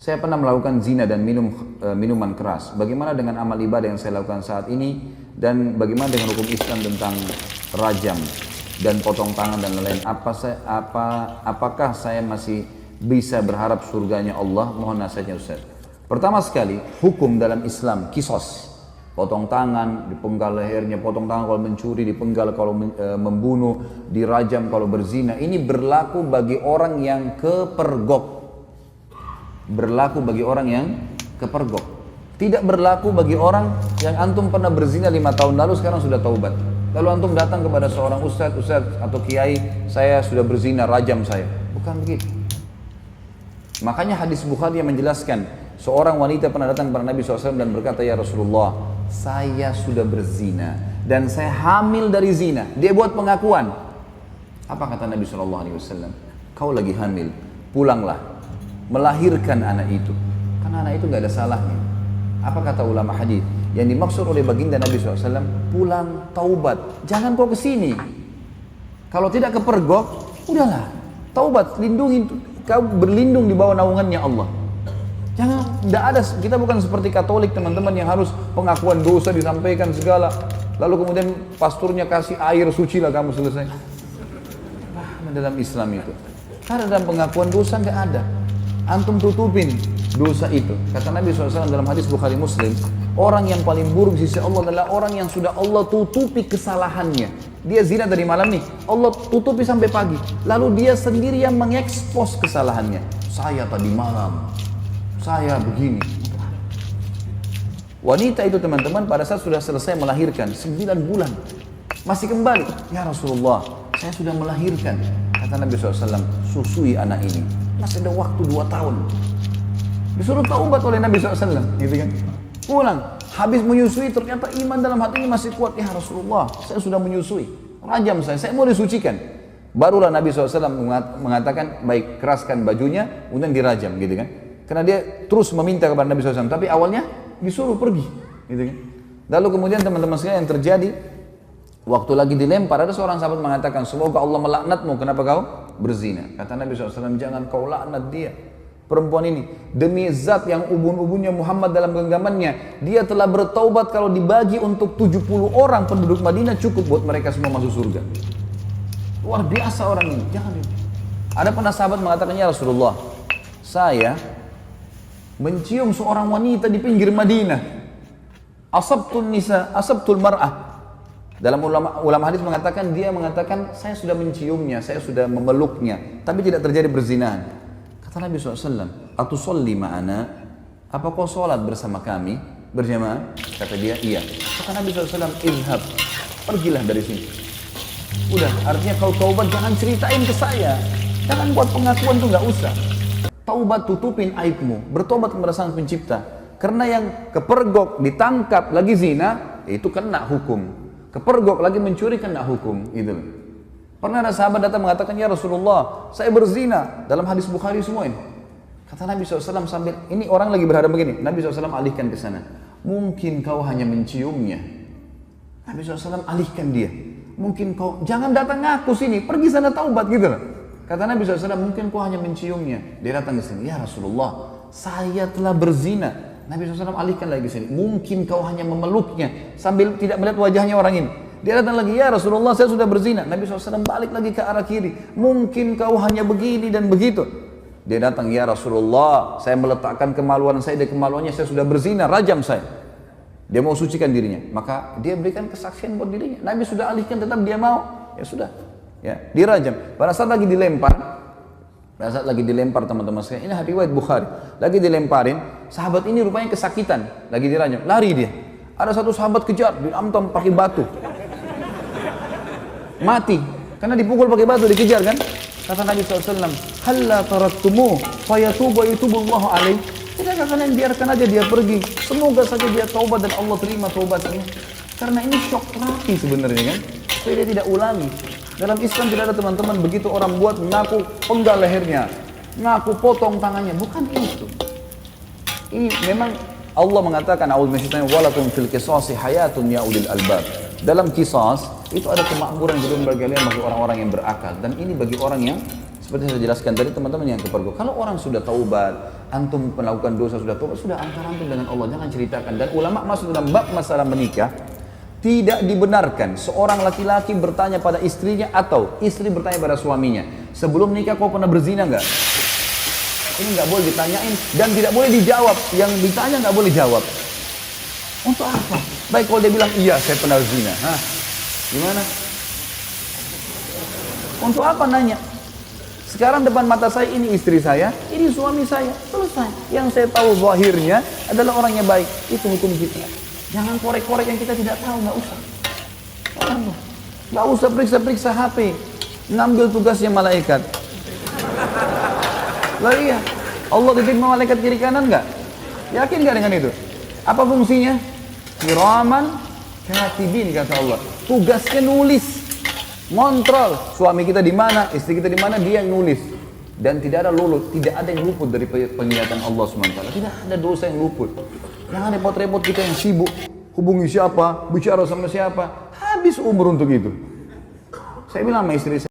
Saya pernah melakukan zina dan minum minuman keras. Bagaimana dengan amal ibadah yang saya lakukan saat ini? Dan bagaimana dengan hukum Islam tentang rajam dan potong tangan dan lain-lain? Apakah saya masih bisa berharap surganya Allah? Mohon nasihatnya Ustaz. Pertama sekali, hukum dalam Islam, kisos. Potong tangan, dipenggal lehernya, potong tangan kalau mencuri, dipenggal kalau membunuh, dirajam kalau berzina. Ini berlaku bagi orang yang kepergok. Berlaku bagi orang yang kepergok. Tidak berlaku bagi orang yang antum pernah berzina 5 tahun lalu sekarang sudah taubat. Lalu antum datang kepada seorang ustaz atau kiai, saya sudah berzina, rajam saya. Bukan begitu. Makanya hadis Bukhari yang menjelaskan, seorang wanita pernah datang kepada Nabi SAW dan berkata, ya Rasulullah, saya sudah berzina dan saya hamil dari zina. Dia buat pengakuan. Apa kata Nabi SAW? Kau lagi hamil, pulanglah, melahirkan anak itu. Karena anak itu gak ada salahnya. Apa kata ulama hadis? Yang dimaksud oleh baginda Nabi SAW, pulang taubat. Jangan kau kesini. Kalau tidak kepergok, udahlah, taubat, lindungi, kau berlindung di bawah naungannya Allah. Jangan, tidak ada, kita bukan seperti Katolik teman-teman yang harus pengakuan dosa disampaikan segala. Lalu kemudian pasturnya kasih air suci lah kamu selesai. Nah, dalam Islam itu. Karena dalam pengakuan dosa nggak ada. Antum tutupin dosa itu. Kata Nabi SAW dalam hadis Bukhari Muslim, orang yang paling buruk di sisi Allah adalah orang yang sudah Allah tutupi kesalahannya. Dia zina dari malam nih, Allah tutupi sampai pagi. Lalu dia sendiri yang mengekspos kesalahannya. Saya tadi malam, saya begini. Wanita itu teman-teman pada saat sudah selesai melahirkan 9 bulan masih kembali, ya Rasulullah, saya sudah melahirkan. Kata Nabi SAW, susui anak ini, masih ada waktu 2 tahun. Disuruh taubat oleh Nabi SAW, gitu kan? Pulang, habis menyusui ternyata iman dalam hati ini masih kuat. Ya Rasulullah, saya sudah menyusui, rajam saya mau disucikan. Barulah Nabi SAW mengatakan, baik, keraskan bajunya, kemudian dirajam, gitu kan? Karena dia terus meminta kepada Nabi SAW, tapi awalnya disuruh pergi, gitu kan? Lalu kemudian teman-teman sekalian yang terjadi, waktu lagi dilempar, ada seorang sahabat mengatakan, semoga Allah melaknatmu, kenapa kau berzina? Kata Nabi SAW, jangan kau laknat dia, perempuan ini, demi zat yang ubun-ubunnya Muhammad dalam genggamannya, dia telah bertaubat, kalau dibagi untuk 70 orang penduduk Madinah cukup buat mereka semua masuk surga. Luar biasa orang ini, jangan ini. Ada pernah sahabat mengatakan, ya Rasulullah, saya mencium seorang wanita di pinggir Madinah. Asabtul mar'ah. Dalam ulama hadis mengatakan, dia mengatakan, saya sudah menciumnya, saya sudah memeluknya, tapi tidak terjadi perzinahan. Kata Nabi SAW, atusolli ma'ana, apa kau sholat bersama kami berjamaah? Kata dia, iya. Kata Nabi SAW, izhab, pergilah dari sini. Udah, artinya kau taubat jangan ceritain ke saya, jangan buat pengakuan tuh, nggak usah. Taubat, tutupin aibmu, bertobat kepada Sang Pencipta. Karena yang kepergok ditangkap lagi zina, itu kena hukum. Kepergok lagi mencuri kena hukum, gitu. Pernah ada sahabat datang mengatakan, ya Rasulullah, saya berzina, dalam hadis Bukhari semua ini. Kata Nabi SAW sambil, ini orang lagi berhadap begini, Nabi SAW alihkan ke sana. Mungkin kau hanya menciumnya. Nabi SAW alihkan dia. Mungkin kau, jangan datang ngaku sini, pergi sana taubat, gitu loh. Kata Nabi SAW, mungkin kau hanya menciumnya. Dia datang ke sini, ya Rasulullah, saya telah berzina. Nabi SAW alihkan lagi ke sini, mungkin kau hanya memeluknya, sambil tidak melihat wajahnya orang ini. Dia datang lagi, ya Rasulullah, saya sudah berzina. Nabi SAW balik lagi ke arah kiri, mungkin kau hanya begini dan begitu. Dia datang, ya Rasulullah, saya meletakkan kemaluan saya di kemaluannya, saya sudah berzina, rajam saya. Dia mau sucikan dirinya, maka dia berikan kesaksian buat dirinya. Nabi sudah alihkan, tetap dia mau, ya sudah. Ya, dirajam. Pada saat lagi dilempar, teman-teman sekalian, ini riwayat Bukhari, lagi dilemparin, sahabat ini rupanya kesakitan, lagi dirajam, lari dia. Ada satu sahabat kejar, diamtam pakai batu, mati, karena dipukul pakai batu, dikejar kan. Kata Nabi SAW, halla taraktumu fayatubu yatubullahu alaih. Tidakkah kalian biarkan aja dia pergi, semoga saja dia taubat dan Allah terima taubatnya. Karena ini shock terapi sebenarnya kan, supaya dia tidak ulangi. Dalam Islam tidak ada teman-teman begitu orang buat ngaku penggal lehernya, ngaku potong tangannya, bukan itu. Ini memang Allah mengatakan, a'udzubillahi walakum fil qisasi hayatun ya ulil albab. Dalam qisas itu ada kemakmuran juga bagi kalian, bagi orang-orang yang berakal, dan ini bagi orang yang Seperti saya jelaskan tadi teman-teman yang kepergok, kalau orang sudah taubat, antum melakukan dosa sudah taubat, sudah antara antum dengan Allah, jangan ceritakan. Dan ulama masuk dalam bab masalah menikah, tidak dibenarkan seorang laki-laki bertanya pada istrinya atau istri bertanya pada suaminya, sebelum nikah kau pernah berzina nggak? Ini nggak boleh ditanyain dan tidak boleh dijawab. Yang ditanya nggak boleh jawab. Untuk apa? Baik kalau dia bilang iya saya pernah berzina, hah? Gimana? Untuk apa nanya? Sekarang depan mata saya ini istri saya, ini suami saya, selesai. Yang saya tahu zahirnya adalah orangnya baik, itu hukum kita. Jangan korek-korek yang kita tidak tahu, nggak usah. Nggak usah periksa-periksa HP, ngambil tugasnya malaikat. Lah iya, Allah titip malaikat kiri kanan nggak? Yakin nggak dengan itu? Apa fungsinya? Kiraman katibin kata Allah. Tugasnya nulis. Ngontrol suami kita di mana, istri kita di mana, dia nulis. Dan tidak ada luput, tidak ada yang luput dari penglihatan Allah SWT. Tidak ada dosa yang luput. Jangan repot-repot kita yang sibuk hubungi siapa, bicara sama siapa, habis umur untuk itu. Saya bilang sama istri saya,